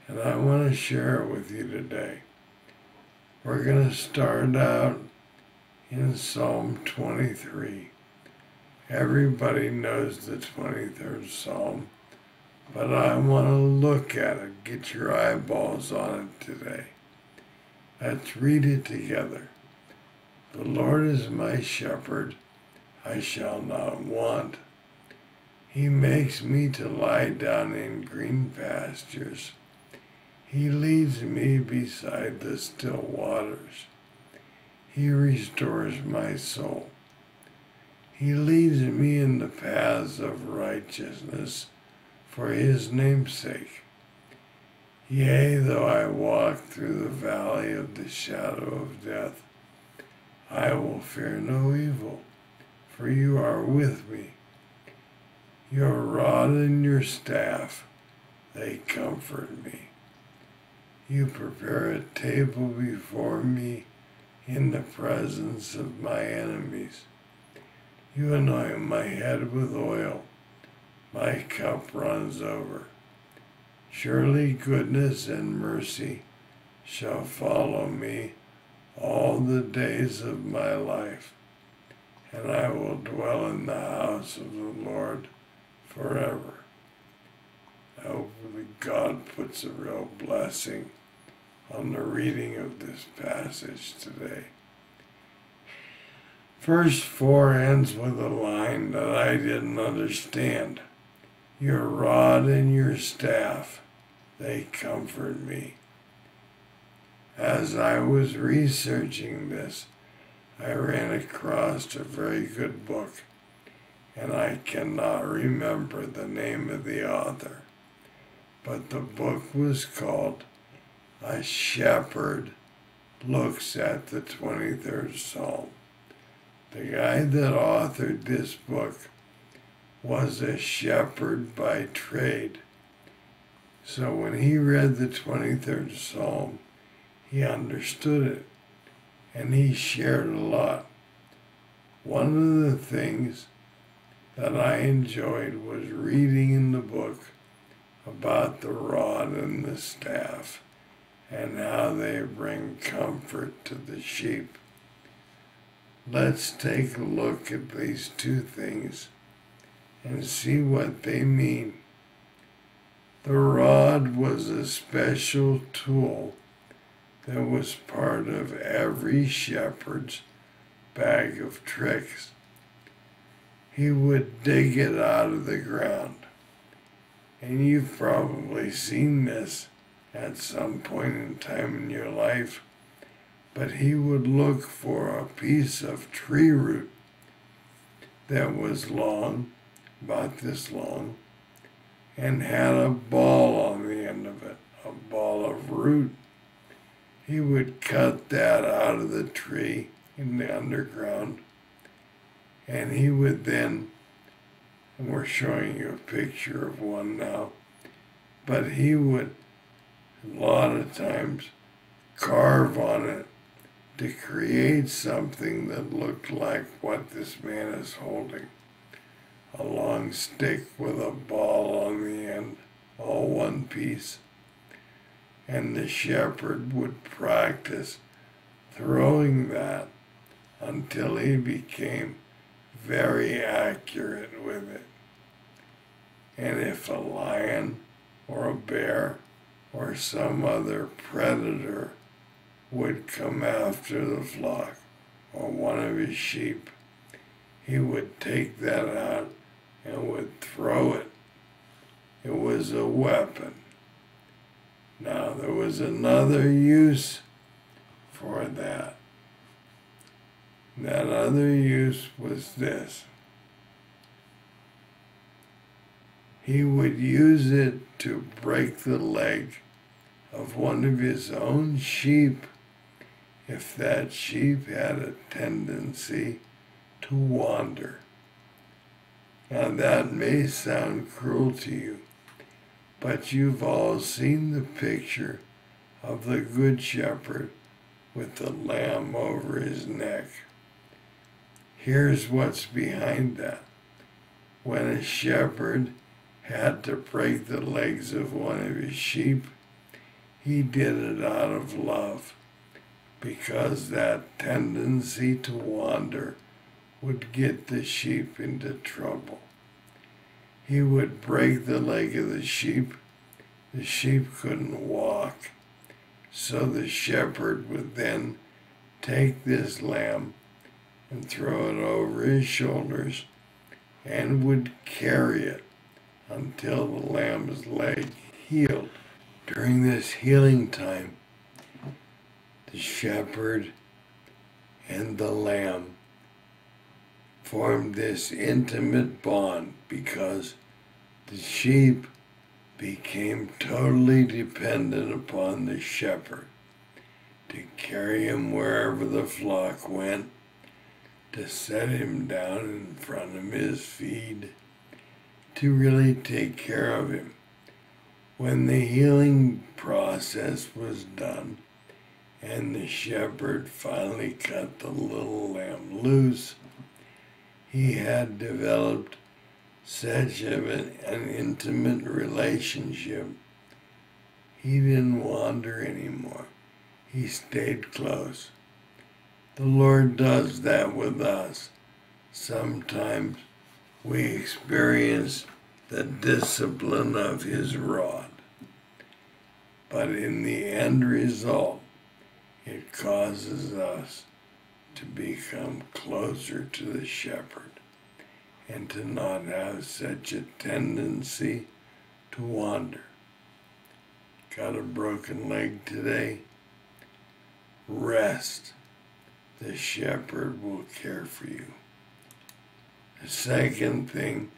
and I want to share it with you today. We're going to start out in Psalm 23. Everybody knows the 23rd Psalm, but I want to look at it, get your eyeballs on it today. Let's read it together. The Lord is my shepherd, I shall not want. He makes me to lie down in green pastures. He leads me beside the still waters. He restores my soul. He leads me in the paths of righteousness for his name's sake. Yea, though I walk through the valley of the shadow of death, I will fear no evil, for you are with me. Your rod and your staff, they comfort me. You prepare a table before me in the presence of my enemies. You anoint my head with oil. My cup runs over. Surely goodness and mercy shall follow me all the days of my life, and I will dwell in the house of the Lord forever. Hopefully God puts a real blessing on the reading of this passage today. Verse 4 ends with a line that I didn't understand. Your rod and your staff, they comfort me. As I was researching this, I ran across a very good book, and I cannot remember the name of the author, but the book was called A Shepherd Looks at the 23rd Psalm. The guy that authored this book was a shepherd by trade. So when he read the 23rd Psalm, he understood it, and he shared a lot. One of the things that I enjoyed was reading in the book about the rod and the staff and how they bring comfort to the sheep. Let's take a look at these two things and see what they mean. The rod was a special tool that was part of every shepherd's bag of tricks. He would dig it out of the ground. And you've probably seen this at some point in time in your life, but he would look for a piece of tree root that was long, about this long, and had a ball on the end of it, a ball of root. He would cut that out of the tree in the underground, and he would then, and we're showing you a picture of one now, but he would, a lot of times, carve on it to create something that looked like what this man is holding. A long stick with a ball on the end, all one piece. And the shepherd would practice throwing that until he became very accurate with it. And if a lion or a bear or some other predator would come after the flock or one of his sheep, he would take that out and would throw it. It was a weapon. Now, there was another use for that. That other use was this. He would use it to break the leg of one of his own sheep if that sheep had a tendency to wander. Now that may sound cruel to you, but you've all seen the picture of the Good Shepherd with the lamb over his neck. Here's what's behind that. When a shepherd had to break the legs of one of his sheep, He did it out of love, because that tendency to wander would get the sheep into trouble. He would break the leg of the sheep couldn't walk. So the shepherd would then take this lamb and throw it over his shoulders and would carry it until the lamb's leg healed. During this healing time, the shepherd and the lamb formed this intimate bond because the sheep became totally dependent upon the shepherd to carry him wherever the flock went, to set him down in front of his feed, to really take care of him. When the healing process was done and the shepherd finally cut the little lamb loose, he had developed such an intimate relationship. He didn't wander anymore. He stayed close. The Lord does that with us. Sometimes we experience the discipline of his rod, but in the end result, it causes us to become closer to the shepherd and to not have such a tendency to wander. Got a broken leg today? Rest. The shepherd will care for you. The second thing,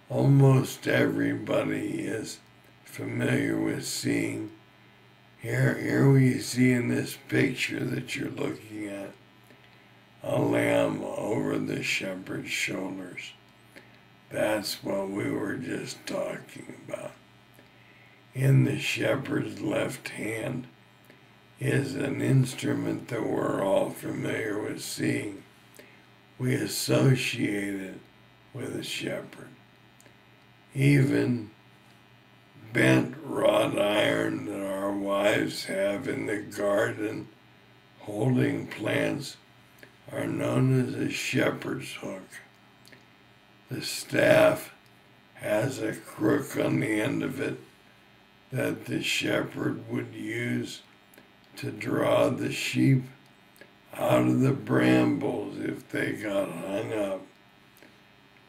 almost everybody is familiar with seeing. Here we see in this picture that you're looking at, a lamb over the shepherd's shoulders. That's what we were just talking about. In the shepherd's left hand is an instrument that we're all familiar with seeing. We associate it with a shepherd. Even bent wrought iron that our wives have in the garden holding plants are known as a shepherd's hook. The staff has a crook on the end of it that the shepherd would use to draw the sheep out of the brambles if they got hung up,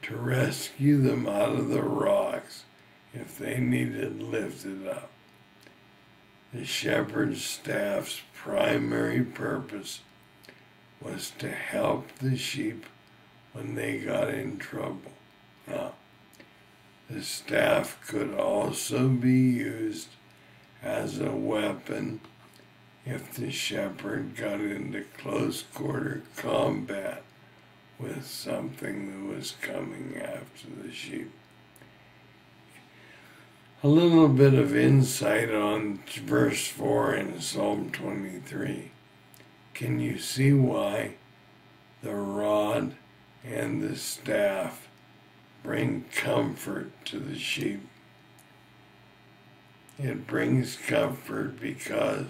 to rescue them out of the rocks if they needed lifted up. The shepherd's staff's primary purpose was to help the sheep when they got in trouble. Now, the staff could also be used as a weapon if the shepherd got into close quarter combat with something that was coming after the sheep. A little bit of insight on verse 4 in Psalm 23. Can you see why the rod and the staff bring comfort to the sheep? It brings comfort because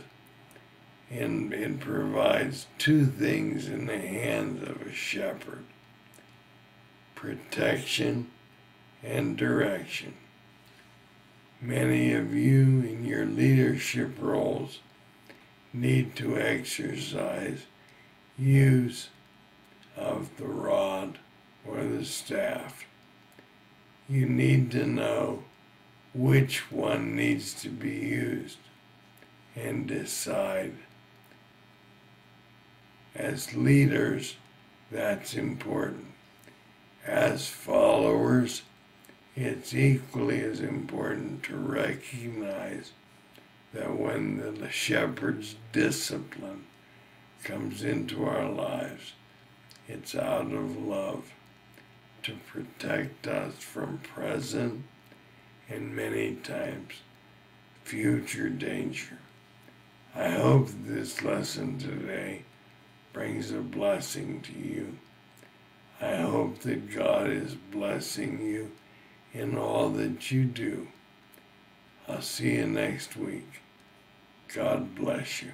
it provides two things in the hands of a shepherd: protection and direction. Many of you in your leadership roles need to exercise use of the rod or the staff. You need to know which one needs to be used and decide. As leaders, that's important. As followers, it's equally as important to recognize that when the shepherd's discipline comes into our lives, it's out of love to protect us from present and many times future danger. I hope this lesson today brings a blessing to you. I hope that God is blessing you in all that you do. I'll see you next week. God bless you.